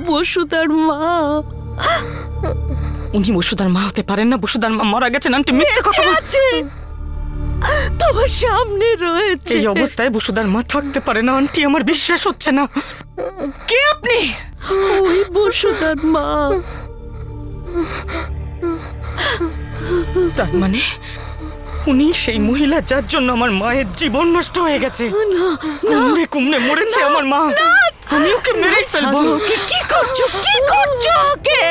বসুদার মা। উনি বসুদার মা হতে পারেন না, বসুদার মা মারা গেছেন আন্টি, মিথ্যে কথা বলছে। তোমার সামনে রয়েছে। এই অবস্থায় বসুদার মা থাকতে পারে না আন্টি, আমার বিশ্বাস হচ্ছে না। কে আপনি? ওই বসুদার মা। তার মানে উনি সেই মহিলা যার জন্য আমার মায়ের জীবন নষ্ট হয়ে গেছে। কুমড়ে কুমড়ে মরেছে আমার মা, আমি ওকে মেরেই ফেলবো। কি করছো, কি করছো ওকে?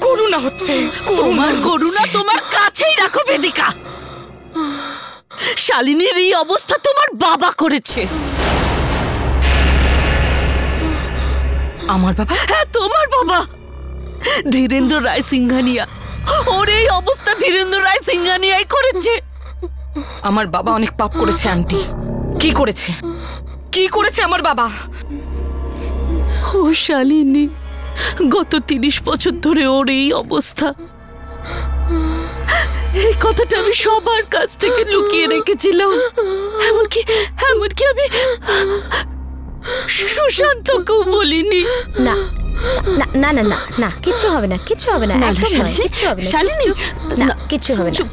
করুণা হচ্ছে। তোমার করুণা তোমার কাছেই রাখো বেদিকা। শালিনীর এই অবস্থা তোমার বাবা করেছে। আমার বাবা? হ্যাঁ, তোমার বাবা ধীরেন্দ্র রায় সিংহানিয়া। ওর এই অবস্থা ধীরেন্দ্র রায় সিংহানিয়াই করেছে। আমার বাবা অনেক পাপ করেছে আন্টি। কি করেছে, কি করেছে আমার বাবা? ও শালিনী, গত 30 বছর ধরে ওর এই অবস্থা। এই কথাটা আমি সবার কাছ থেকে লুকিয়ে রেখেছিলাম, এমনকি আমি সুশান্তকেও বলিনি। না না না না না না, কিছু হবে না, কিছু হবে না, একদম নয়, কিছু হবে না। শালিনী, না কিছু হবে না। চুপ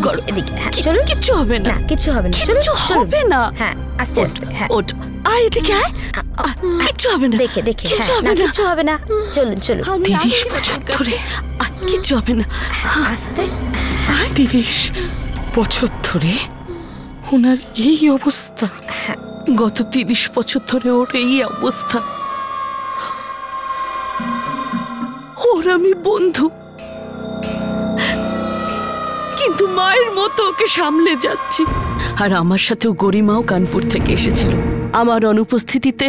কর। এদিকে, হ্যাঁ চলুন। কিচ্ছু হবে না, কিছু হবে না, কিচ্ছু হবে না। হ্যাঁ, আস্তে আস্তে। হ্যাঁ, ওঠ, আয় এদিকে আয়। কিচ্ছু হবে না, দেখে দেখে। কিচ্ছু হ্যাঁ, হবে না, কিছু হবে না। চলুন চলুন। 30 বছর ধরে কিচ্ছু হবে না। আস্তে। 30 বছর ধরে ওনার এই অবস্থা? গত 30 বছর ধরে ওর এই অবস্থা। ওর আমি বন্ধু, কিন্তু মায়ের মতো ওকে সামলে যাচ্ছি। আর আমার সাথেও গরিমাও কানপুর থেকে এসেছিল। আমার অনুপস্থিতিতে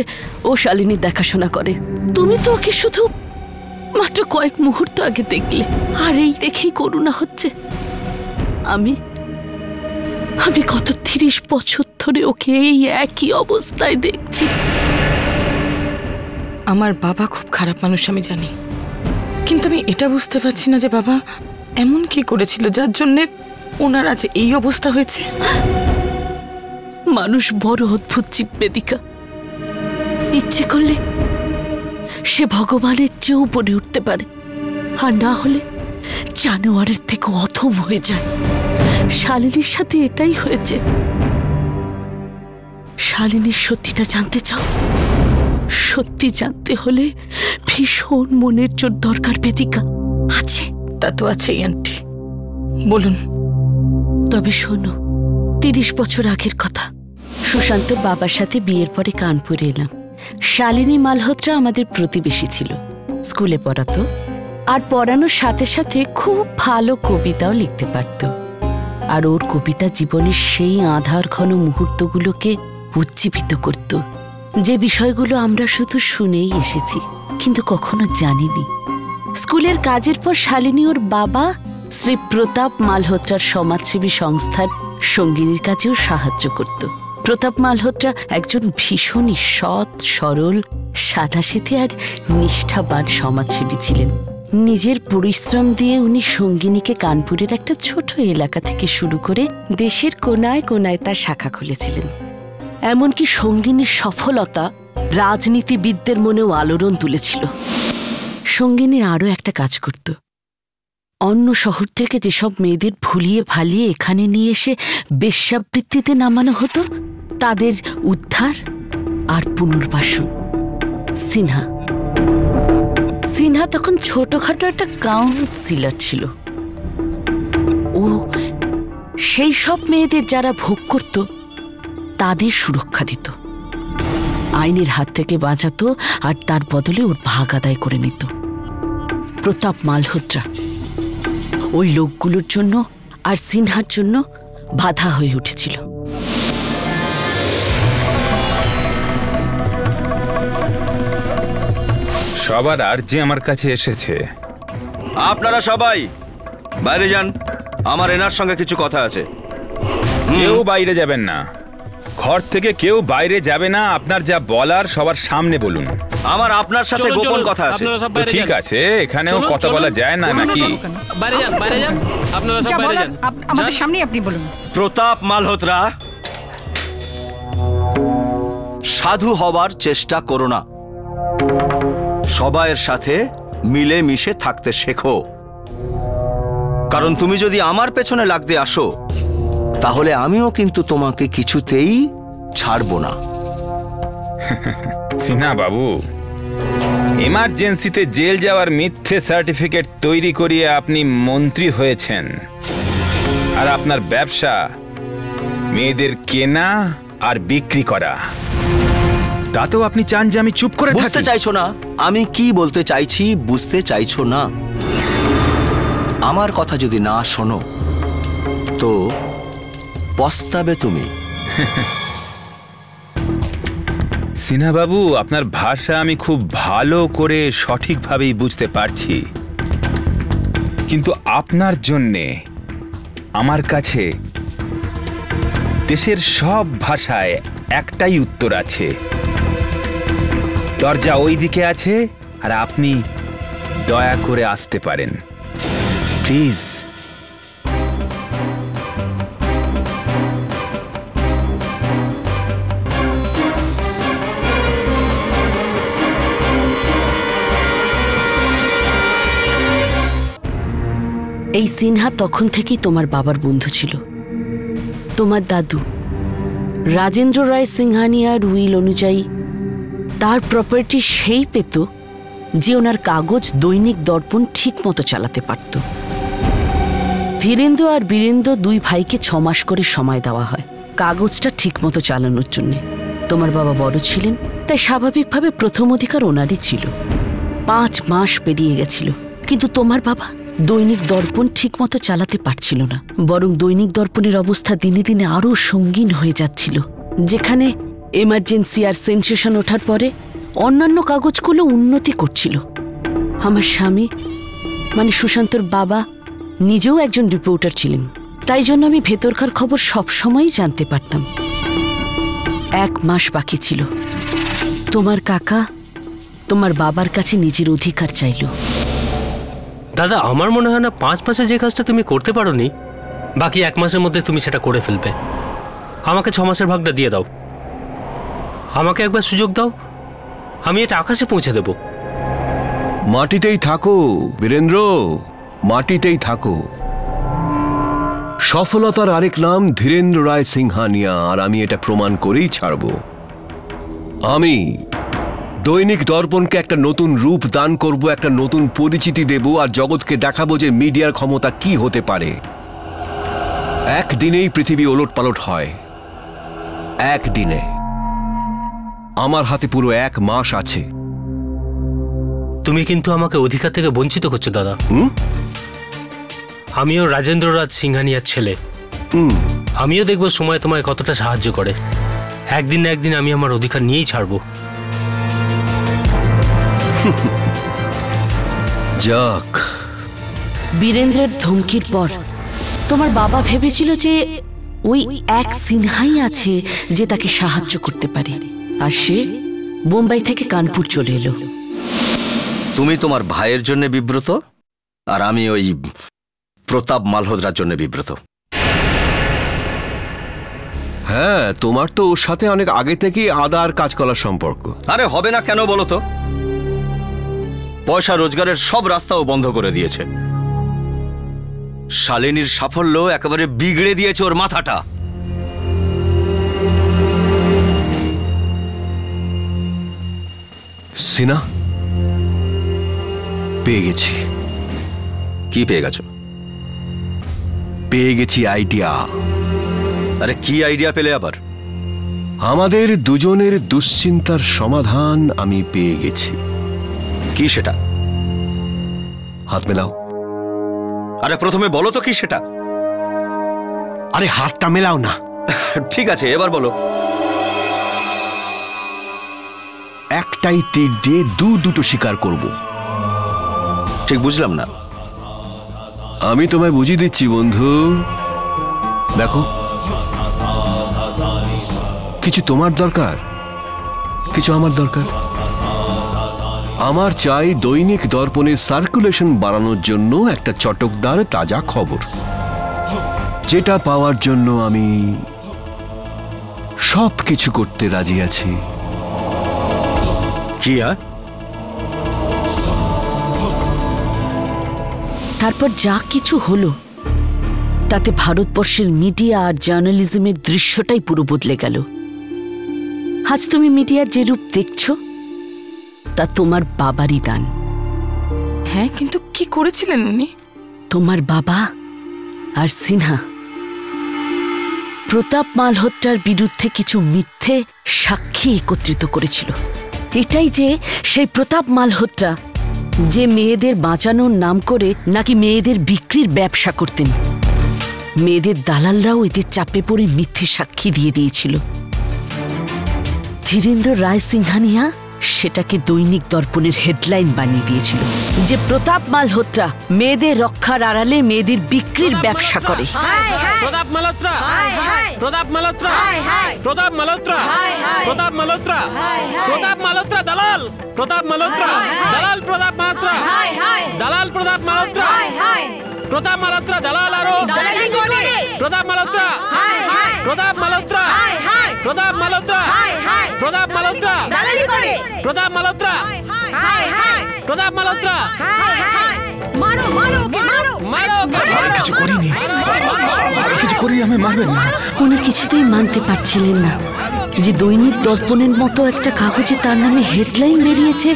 ও শালিনীর দেখাশোনা করে। তুমি তো ওকে শুধু মাত্র কয়েক মুহূর্ত আগে দেখলে, আর এই দেখেই করুণা হচ্ছে। আমি গত 30 বছর ধরে ওকে এই একই অবস্থায় দেখছি। আমার বাবা খুব খারাপ মানুষ আমি জানি, কিন্তু আমি এটা বুঝতে পারছি না যে বাবা এমন কি করেছিল যার জন্য ওনার আজ এই অবস্থা হয়েছে। মানুষ বড় অদ্ভুত জীব বেদিকা। ইচ্ছে করলে সে ভগবানের চেয়েও উপরে উঠতে পারে, আর না হলে জানোয়ারের থেকে অধম হয়ে যায়। শালিনীর সাথে এটাই হয়েছে। শালিনীর সত্যিটা জানতে চাও? সত্যি জানতে হলে ভীষণ মনের জোর দরকার বেদিকা। আছে? তা তো আছেই আন্টি, বলুন। তবে শোনো, 30 বছর আগের কথা। সুশান্তর বাবার সাথে বিয়ের পরে কানপুরে এলাম। শালিনী মালহোত্রা আমাদের প্রতিবেশী ছিল, স্কুলে পড়াতো, আর পড়ানোর সাথে সাথে খুব ভালো কবিতাও লিখতে পারত। আর ওর কবিতা জীবনের সেই আঁধার ঘন মুহূর্তগুলোকে উজ্জীবিত করত, যে বিষয়গুলো আমরা শুধু শুনেই এসেছি কিন্তু কখনো জানিনি। স্কুলের কাজের পর শালিনী ওর বাবা শ্রী প্রতাপ মালহোত্রার সমাজসেবী সংস্থার সঙ্গিনীর কাজেও সাহায্য করত। প্রতাপ মালহোত্রা একজন ভীষণই সৎ, সরল, সাদাসিধে আর নিষ্ঠাবান সমাজসেবী ছিলেন। নিজের পরিশ্রম দিয়ে উনি সঙ্গিনীকে কানপুরের একটা ছোট এলাকা থেকে শুরু করে দেশের কোনায় কোনায় তার শাখা খুলেছিলেন। এমনকি সঙ্গিনীর সফলতা রাজনীতিবিদদের মনেও আলোড়ন তুলেছিল। সঙ্গিনী আরও একটা কাজ করত। অন্য শহর থেকে যেসব মেয়েদের ভুলিয়ে ভালিয়ে এখানে নিয়ে এসে বেশ্যাবৃত্তিতে নামানো হতো, তাদের উদ্ধার আর পুনর্বাসন। সিনহা তখন ছোটখাটো একটা কাউন্সিলর ছিল। ও সেই সব মেয়েদের যারা ভোগ করত তাদের সুরক্ষা দিত, আইনের হাত থেকে বাঁচাতো, আর তার বদলে ওর ভাগ আদায় করে নিত। প্রতাপ মালহোত্রা ওই লোকগুলোর জন্য আর সিনহার জন্য বাধা হয়ে উঠেছিল। সবার আর্জি আমার কাছে এসেছে। আপনারা সবাই বাইরে যান, আমার এনার সঙ্গে কিছু কথা আছে। কেউ বাইরে যাবেন না, ঘর থেকে কেউ বাইরে যাবে না। আপনার যা বলার সবার সামনে বলুন। আমার আপনার সাথে গোপন কথা আছে। ঠিক আছে, এখানেও কথা বলা যায় না নাকি? বাইরে যান, বাইরে যান, আপনারা সব বাইরে যান, আমাদের সামনে আপনি বলুন। প্রতাপ মালহোত্রা, সাধু হবার চেষ্টা করো না। সবাইয়ের সাথে মিলে মিশে থাকতে শেখো, কারণ তুমি যদি আমার পেছনে লাগতে আসো তাহলে আমিও কিন্তু তোমাকে কিছুতেই ছাড়বো না। সিনহা বাবু, এমার্জেন্সিতে জেল যাওয়ার মিথ্যে সার্টিফিকেট তৈরি করিয়ে আপনি মন্ত্রী হয়েছেন, আর আপনার ব্যবসা মেয়েদের কেনা আর বিক্রি করা। তাতেও আপনি চান যে আমি চুপ করে থাকি? বুঝতে চাইছো না আমি কি বলতে চাইছি? বুঝতে চাইছো না? আমার কথা যদি না শোনো তো পস্তাবে তুমি। সিনহা বাবু, আপনার ভাষা আমি খুব ভালো করে সঠিকভাবেই বুঝতে পারছি, কিন্তু আপনার জন্যে আমার কাছে দেশের সব ভাষায় একটাই উত্তর আছে। দরজা ওই দিকে আছে, আর আপনি দয়া করে আসতে পারেন, প্লিজ। এই সিনহা তখন থেকেই তোমার বাবার বন্ধু ছিল। তোমার দাদু রাজেন্দ্র রায় সিংহানিয়ার উইল অনুযায়ী তার প্রপার্টি সেই পেত যে ওনার কাগজ দৈনিক দর্পণ ঠিক মতো চালাতে পারত। ধীরেন্দ্র আর বীরেন্দ্র দুই ভাইকে 6 মাস করে সময় দেওয়া হয় কাগজটা ঠিক মতো চালানোর জন্যে। তোমার বাবা বড় ছিলেন, তাই স্বাভাবিকভাবে প্রথম অধিকার ওনারই ছিল। 5 মাস পেরিয়ে গেছিল, কিন্তু তোমার বাবা দৈনিক দর্পণ ঠিক মতো চালাতে পারছিল না, বরং দৈনিক দর্পণের অবস্থা দিনে দিনে আরও সঙ্গীন হয়ে যাচ্ছিল। যেখানে এমার্জেন্সি আর সেন্সেশন ওঠার পরে অন্যান্য কাগজগুলো উন্নতি করছিল। আমার স্বামী মানে সুশান্তর বাবা নিজেও একজন রিপোর্টার ছিলেন, তাই জন্য আমি ভেতরকার খবর সবসময়ই জানতে পারতাম। 1 মাস বাকি ছিল, তোমার কাকা তোমার বাবার কাছে নিজের অধিকার চাইল। দাদা, আমার মনে হয় না 5 মাসে যে কাজটা তুমি করতে পারোনি, বাকি 1 মাসের মধ্যে তুমি সেটা করে ফেলবে। আমাকে 6 মাসের ভাগটা দিয়ে দাও, আমাকে একবার সুযোগ দাও, আমি এটা আকাশে পৌঁছে দেব। মাটিতেই থাকো বীরেন্দ্র, মাটিতেই থাকো। সফলতার আরেক নাম ধীরেন্দ্র রায় সিংহানিয়া, আর আমি এটা প্রমাণ করেই ছাড়ব। আমি দৈনিক দর্পণকে একটা নতুন রূপ দান করব, একটা নতুন পরিচিতি দেব, আর জগৎকে দেখাবো যে মিডিয়ার ক্ষমতা কি হতে পারে। একদিনেই পৃথিবী ওলটপালট হয়, একদিনে। আমার হাতে পুরো 1 মাস আছে। তুমি কিন্তু আমাকে অধিকার থেকে বঞ্চিত করছো দাদা। আমিও রাজেন্দ্র রাজ সিংহানিয়ার ছেলে, আমিও দেখবো সময় তোমায় কতটা সাহায্য করে। একদিন না একদিন আমি আমার অধিকার নিয়েই ছাড়বো। যাক। বীরেন্দ্রের ধমকির পর তোমার বাবা ভেবেছিল যে ওই এক সিনহাই আছে যে তাকে সাহায্য করতে পারে, আর সে বোম্বাই থেকে কানপুর চলে এলো। তুমি তোমার ভাইয়ের জন্য বিব্রত, আর আমি ওই প্রতাপ মালহোত্রার জন্য বিব্রত। হ্যাঁ, তোমার তো ওর সাথে অনেক আগে থেকেই আদার কাজ করার সম্পর্ক। আরে হবে না কেন বলো তো? পয়সা রোজগারের সব রাস্তাও বন্ধ করে দিয়েছে। শালিনীর সাফল্য একেবারে বিগড়ে দিয়েছে ওর মাথাটা। সিনা, পেয়ে গেছি। কি পেয়ে গেছো? পেয়ে গেছি আইডিয়া। আরে কি আইডিয়া পেলে আবার? আমাদের দুজনের দুশ্চিন্তার সমাধান আমি পেয়ে গেছি। কি সেটা? হাত মেলাও। আরে প্রথমে বলো তো কি সেটা। আরে হাতটা মেলাও না। ঠিক আছে, এবার বলো। একটাই তীর দিয়ে দুটো শিকার করব। ঠিক বুঝলাম না। আমি তোমায় বুঝিয়ে দিচ্ছি বন্ধু। দেখো, কিছু তোমার দরকার, কিছু আমার দরকার। আমার চাই দৈনিক দর্পণের সার্কুলেশন বাড়ানোর জন্য একটা চটকদার তাজা খবর, যেটা পাওয়ার জন্য আমি সব কিছু করতে রাজি আছি। কি? তারপর যা কিছু হলো তাতে ভারতবর্ষের মিডিয়া আর জার্নালিজমের দৃশ্যটাই পুরো বদলে গেল। আজ তুমি মিডিয়ার যে রূপ দেখছো তা তোমার বাবারই দান। হ্যাঁ, কিন্তু কি করেছিলেন উনি? তোমার বাবা আর সিনহা প্রতাপ মালহোত্রার বিরুদ্ধে কিছু মিথ্যে সাক্ষী একত্রিত করেছিল। এটাই যে সেই প্রতাপ মালহোত্রা যে মেয়েদের বাঁচানোর নাম করে নাকি মেয়েদের বিক্রির ব্যবসা করতেন। মেয়েদের দালালরাও এদের চাপে পড়ে মিথ্যে সাক্ষী দিয়ে দিয়েছিল। ধীরেন্দ্র রায় সিংহানিয়া সেটাকে দৈনিক দর্পণের হেডলাইন বানিয়ে দিয়েছিল যে প্রতাপ মালহোত্রা মেয়েদের রক্ষার আড়ালে মেয়েদের বিক্রির ব্যবসা করে। প্রতাপ মালহোত্রা, প্রতাপ মালহোত্রা, প্রতাপ মালহোত্রা, প্রতাপ মালহোত্রা, প্রতাপ মালহোত্রা দালাল, প্রতাপ মালহোত্রা দালাল, প্রতাপ মালহোত্রা দালাল, প্রতাপ মালহোত্রা, প্রতাপ মালহোত্রা দালাল আরো দালালি করে, প্রতাপ মালহোত্রা, প্রতাপ মালহোত্রা, প্রতাপ মালহোত্রা, প্রতাপ মালহোত্রা দালালি করে, প্রতাপ মালহোত্রা, প্রতাপ মালহোত্রা, মারো মারো মারো মারো। কিছু করিনি, কিছু করিনি, আমি মারবেন না। উনি কিছুতেই মানতে পারছিলেন না যে দৈনিক দর্পণের মতো একটা কাগজে তার নামে হেডলাইন বেরিয়েছে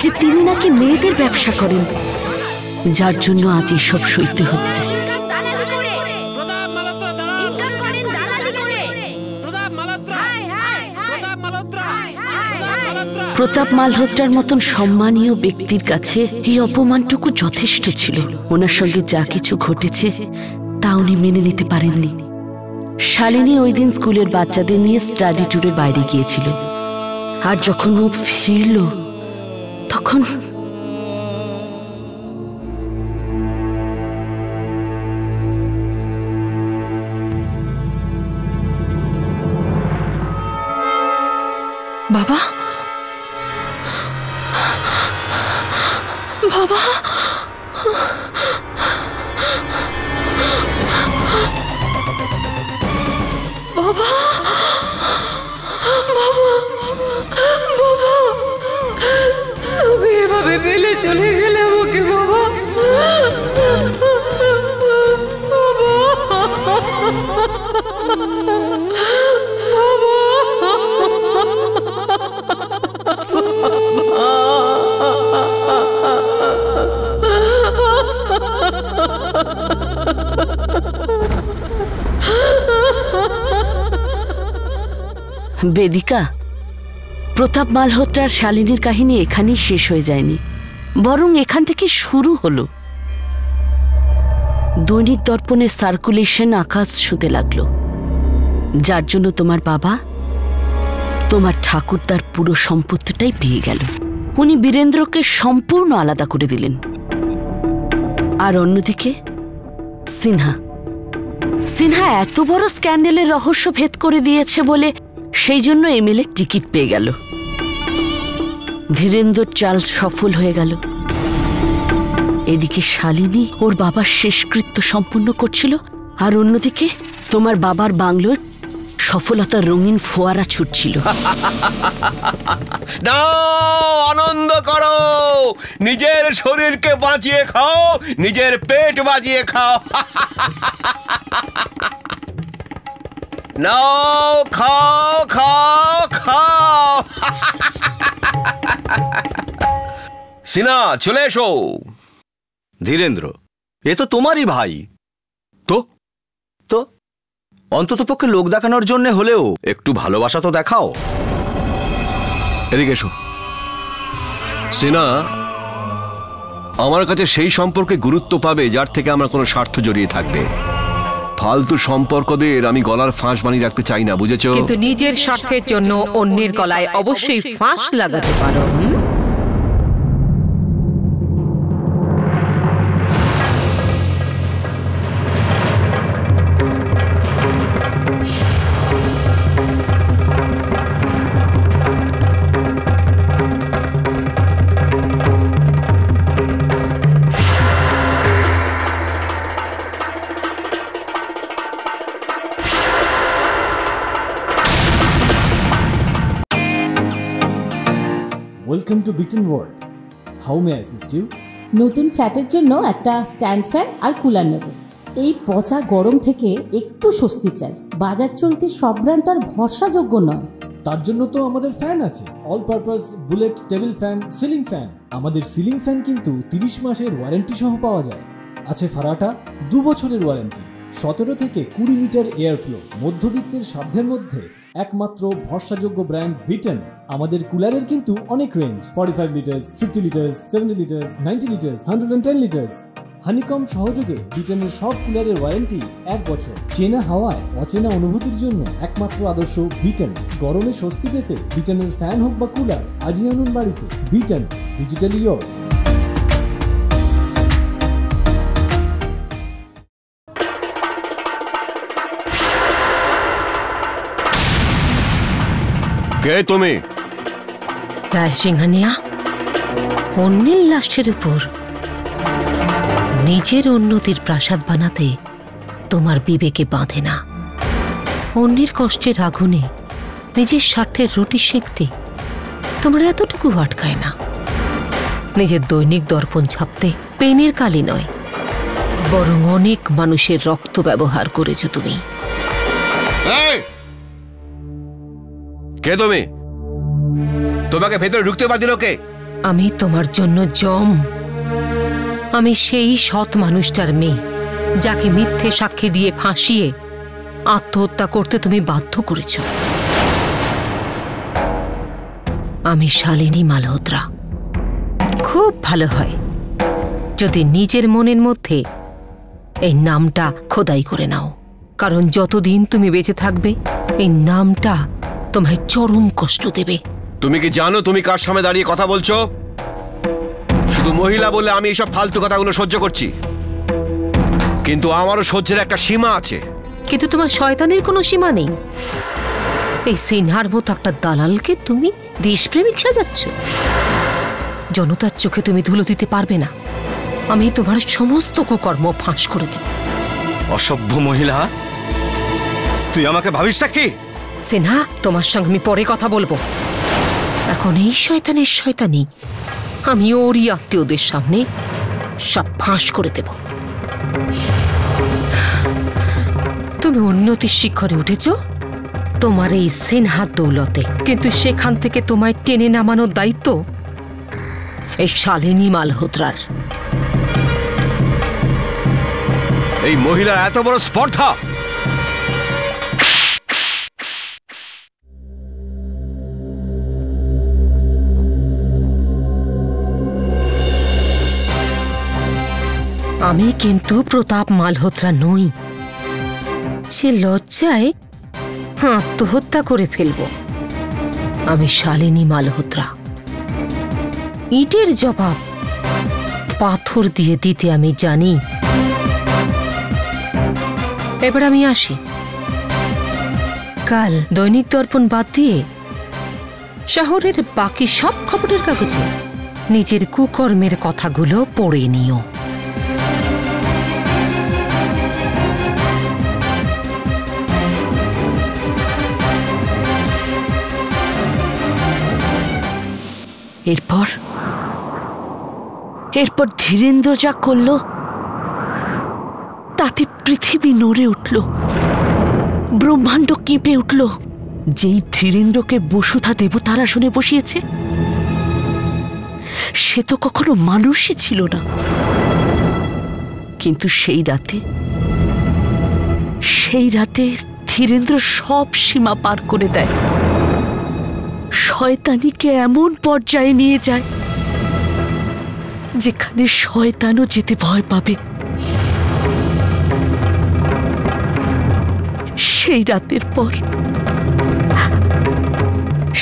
যে তিনি নাকি মেয়েদের ব্যবসা করেন, যার জন্য আজ এসব সইতে হচ্ছে। প্রতাপ মালহোত্রার মতন সম্মানীয় ব্যক্তির কাছে এই অপমানটুকু যথেষ্ট ছিল। ওনার সঙ্গে যা কিছু ঘটেছে তা উনি মেনে নিতে পারেননি। শালিনী ওই দিন স্কুলের বাচ্চাদের নিয়ে স্টাডি ট্যুরে বাইরে গিয়েছিল, আর যখন ও ফিরল তখন বাবা, বাবা, বাবা, বাবা, তুমি এভাবে ফেলে চলে গেলে আমাকে বাবা। বেদিকা, প্রতাপ মালহোত্রার শালিনীর কাহিনী এখানেই শেষ হয়ে যায়নি, বরং এখান থেকে শুরু হলো। দৈনিক দর্পণের সার্কুলেশন আকাশ ছুঁতে লাগলো, যার জন্য তোমার বাবা তোমার ঠাকুরদার পুরো সম্পত্তিটাই পেয়ে গেল। উনি বীরেন্দ্রকে সম্পূর্ণ আলাদা করে দিলেন। আর অন্যদিকে সিনহা সিনহা এত বড় স্ক্যান্ডেলের রহস্য ভেদ করে দিয়েছে বলে সেই জন্য এমএলএ টিকিট পেয়ে গেল। ধীরেন্দ্র চাল সফল হয়ে গেল। এদিকে শালিনী ওর বাবার শেষকৃত্য সম্পূর্ণ করছিল, আর অন্যদিকে তোমার বাবার বাংলোর সফলতার রঙিন ফোয়ারা ছুটছিল। নাও, আনন্দ করো, নিজের শরীরকে বাঁচিয়ে খাও, নিজের পেট বাঁচিয়ে খাও। নাও, খাও খাও খাও। সিনা, চলে এসো। ধীরেন্দ্র, এ তো তোমারই ভাই। তো তো অন্তত পক্ষে লোক দেখানোর জন্য হলেও একটু ভালোবাসা তো দেখাও। এদিকে এসো। সিনা আমার কাছে সেই সম্পর্কে গুরুত্ব পাবে যার থেকে আমার কোনো স্বার্থ জড়িয়ে থাকবে। ফালতু সম্পর্কদের আমি গলার ফাঁস বানিয়ে রাখতে চাই না, বুঝেছো? কিন্তু নিজের স্বার্থের জন্য অন্যের গলায় অবশ্যই ফাঁস লাগাতে পারো। Welcome to Beaten World. How may I assist you? নতুন ফ্ল্যাটের জন্য একটা স্ট্যান্ড ফ্যান আর কুলার নেব। এই পচা গরম থেকে একটু স্বস্তি চাই। বাজার চলতে সব ব্র্যান্ড আর ভরসাযোগ্য নয়। তার জন্য তো আমাদের ফ্যান আছে, all purpose bullet table fan, ceiling fan. আমাদের সিলিং ফ্যান কিন্তু 30 মাসের ওয়ারেন্টি সহ পাওয়া যায়। আছে ফারাটা 2 বছরের ওয়ারেন্টি, 17 থেকে 20 মিটার এয়ার ফ্লো, মধ্যবিত্তের সাধ্যের মধ্যে একমাত্র ভরসাযোগ্য ব্র্যান্ড বিটেন। আমাদের কুলারের কিন্তু অনেক range, 45 litres, 50 litres, 70 litres, 90 litres, 110 litres. Honeycomb সহযোগে বিটেনের সব কুলারের ওয়ারেন্টি 1 বছর। চেনা হাওয়ায় অচেনা অনুভূতির জন্য একমাত্র আদর্শ বিটেন। গরমে স্বস্তি পেতে বিটেনের ফ্যান হোক বা কুলার, আজই আনুন বাড়িতে। Beaten, digitally yours. কে তুমি? রায়সিংহানিয়া, অন্যের লাশের উপর নিজের উন্নতির প্রাসাদ বানাতে তোমার বিবেকে বাঁধে না। অন্যের কষ্টের আগুনে নিজের স্বার্থের রুটি সেঁকতে তোমার এতটুকু আটকায় না। নিজের দৈনিক দর্পণ ছাপতে পেনের কালি নয়, বরং অনেক মানুষের রক্ত ব্যবহার করেছ তুমি। কে তুমি? তোমাকে ভেতরে ঢুকতে বাদিল কে? আমি তোমার জন্য জম। আমি সেই সৎ মানুষটার মেয়ে যাকে মিথ্যে সাক্ষী দিয়ে ফাঁসিয়ে আত্মহত্যা করতে তুমি বাধ্য করেছ। আমি শালিনী মালহোত্রা। খুব ভালো হয় যদি নিজের মনের মধ্যে এই নামটা খোদাই করে নাও, কারণ যতদিন তুমি বেঁচে থাকবে এই নামটা তোমায় চরম কষ্ট দেবে। তুমি কি জানো তুমি কার সামনে দাঁড়িয়ে কথা বলছো? শুধু মহিলা বলে আমি এইসব ফালতু কথাগুলো সহ্য করছি, কিন্তু আমারও সহ্যের একটা সীমা আছে। কিন্তু তোমার শয়তানের কোনো সীমা নেই। এই সিনহার মতো একটা দালালকে তুমি দেশপ্রেমিক সাজাচ্ছ। জনতার চোখে তুমি ধুলো দিতে পারবে না। আমি তোমার সমস্ত কুকর্ম ফাঁস করে দেব। অসভ্য মহিলা, তুই আমাকে ভাবিস কি? সিনহা, তোমার সঙ্গে আমি পরে কথা বলবো। এখন এই শয়তানের শয়তানি আমি ওরই আত্মীয়দের সামনে সব ফাঁস করে দেব। তুমি উন্নতির শিখরে উঠেছ তোমার এই সিনহার দৌলতে, কিন্তু সেখান থেকে তোমায় টেনে নামানোর দায়িত্ব এই শালিনী মালহোত্রার। এই মহিলার এত বড় স্পর্ধা! আমি কিন্তু প্রতাপ মালহোত্রা নই। সে লজ্জায় আত্মহত্যা করে ফেলব। আমি শালিনী মালহোত্রা। ইটের জবাব পাথর দিয়ে দিতে আমি জানি। এবার আমি আসি। কাল দৈনিক দর্পণ বাদ দিয়ে শহরের বাকি সব খবরের কাগজে নিজের কুকর্মের কথাগুলো পড়ে নিও। এরপর ধীরেন্দ্র যা করল তাতে পৃথিবী নড়ে উঠল, ব্রহ্মাণ্ড কেঁপে উঠল। যেই ধীরেন্দ্রকে বসুধা দেবতার আসনে বসিয়েছে সে তো কখনো মানুষই ছিল না। কিন্তু সেই রাতে ধীরেন্দ্র সব সীমা পার করে দেয়, শয়তানিকে এমন পর্যায়ে নিয়ে যায় যেখানে শয়তানও যেতে ভয় পাবে। সেই রাতের পর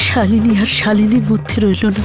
শালিনী আর শালিনীর মধ্যে রইল না।